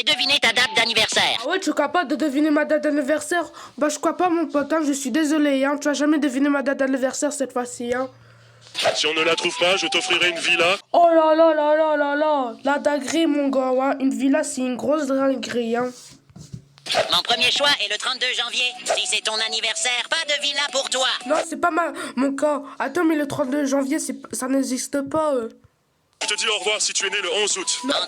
deviner ta date d'anniversaire. Ah ouais, tu es capable de deviner ma date d'anniversaire? Bah, je crois pas, mon pote, hein, je suis désolé, hein. Tu vas jamais deviner ma date d'anniversaire cette fois-ci, hein. Si on ne la trouve pas, je t'offrirai une villa. Oh là là là là là là. La dinguerie, mon gars, hein. Une villa, c'est une grosse dinguerie, hein. Mon premier choix est le 32 janvier. Si c'est ton anniversaire, pas de villa pour toi. Non, c'est pas mon cas. Attends, mais le 32 janvier, ça n'existe pas. Je te dis au revoir si tu es né le 11 août. En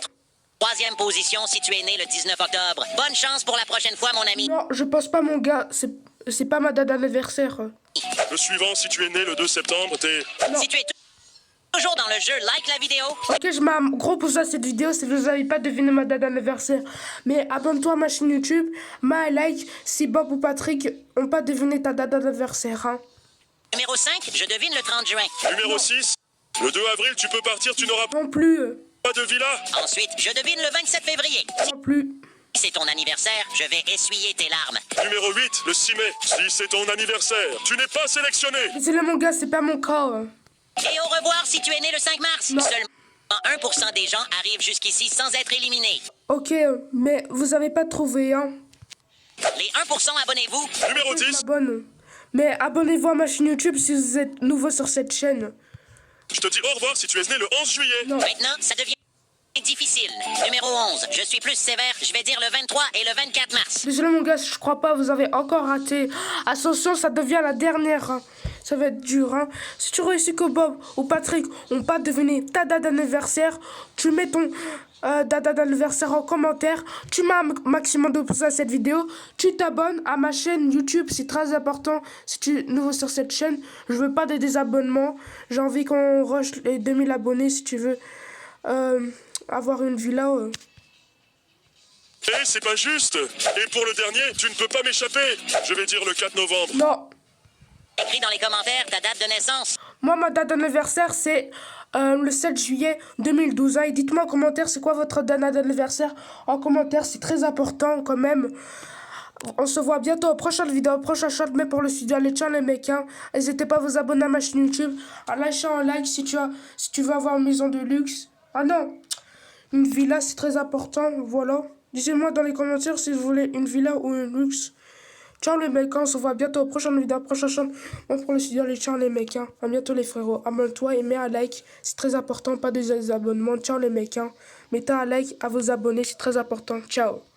troisième position, si tu es né le 19 octobre. Bonne chance pour la prochaine fois, mon ami. Non, je pense pas, mon gars. C'est pas ma date d'anniversaire. Le suivant, si tu es né le 2 septembre, t'es... Non. Si tu es toujours dans le jeu, like la vidéo. Ok, je mets gros pouce à cette vidéo si vous n'avez pas deviné ma date d'anniversaire. Mais abonne-toi à ma chaîne YouTube, mets un like si Bob ou Patrick n'ont pas deviné ta date d'anniversaire. Hein. Numéro 5, je devine le 30 juin. Numéro 6, le 2 avril, tu peux partir, tu n'auras Non plus. pas de villa. Ensuite, je devine le 27 février. Non plus. Si c'est ton anniversaire, je vais essuyer tes larmes. Numéro 8, le 6 mai, si c'est ton anniversaire, tu n'es pas sélectionné. Désolé, mon gars, c'est pas mon cas. Et au revoir si tu es né le 5 mars. Non. Seulement 1% des gens arrivent jusqu'ici sans être éliminés. Ok, mais vous avez pas trouvé, hein. Les 1%, abonnez-vous. Numéro Je 10, m'abonne. Mais abonnez-vous à ma chaîne YouTube si vous êtes nouveau sur cette chaîne. je te dis au revoir si tu es né le 11 juillet. Non. Maintenant, ça devient difficile. Numéro 11, je suis plus sévère, je vais dire le 23 et le 24 mars. Désolé, mon gars, je crois pas, vous avez encore raté. Attention, ça devient la dernière. Hein. Ça va être dur. Hein. Si tu réussis que Bob ou Patrick n'ont pas deviné ta date d'anniversaire, tu mets ton date d'anniversaire en commentaire. Tu mets un maximum de pouces à cette vidéo. Tu t'abonnes à ma chaîne YouTube. C'est très important si tu es nouveau sur cette chaîne. Je veux pas de désabonnements. J'ai envie qu'on rush les 2000 abonnés si tu veux avoir une villa. Eh, c'est pas juste. Et pour le dernier, tu ne peux pas m'échapper. Je vais dire le 4 novembre. Non. Écris dans les commentaires ta date de naissance. Moi, ma date d'anniversaire, c'est le 7 juillet 2012. Hein. Et dites-moi en commentaire, c'est quoi votre date d'anniversaire? En commentaire, c'est très important quand même. On se voit bientôt aux prochaines vidéos, prochain shot, mais pour le studio, les channels, les mecs. Hein. N'hésitez pas à vous abonner à ma chaîne YouTube, à lâcher un like si tu veux avoir une maison de luxe. Ah non, une villa, c'est très important, voilà. Dites-moi dans les commentaires si vous voulez une villa ou une luxe. Ciao les mecs, on se voit bientôt aux prochaines vidéos, prochain chaîne. Moi pour le studio, les ciao les mecs. Hein. À bientôt les frérots. Abonne-toi et mets un like, c'est très important, pas des abonnements. Ciao les mecs. Hein. Mettez un like à vos abonnés, c'est très important. Ciao.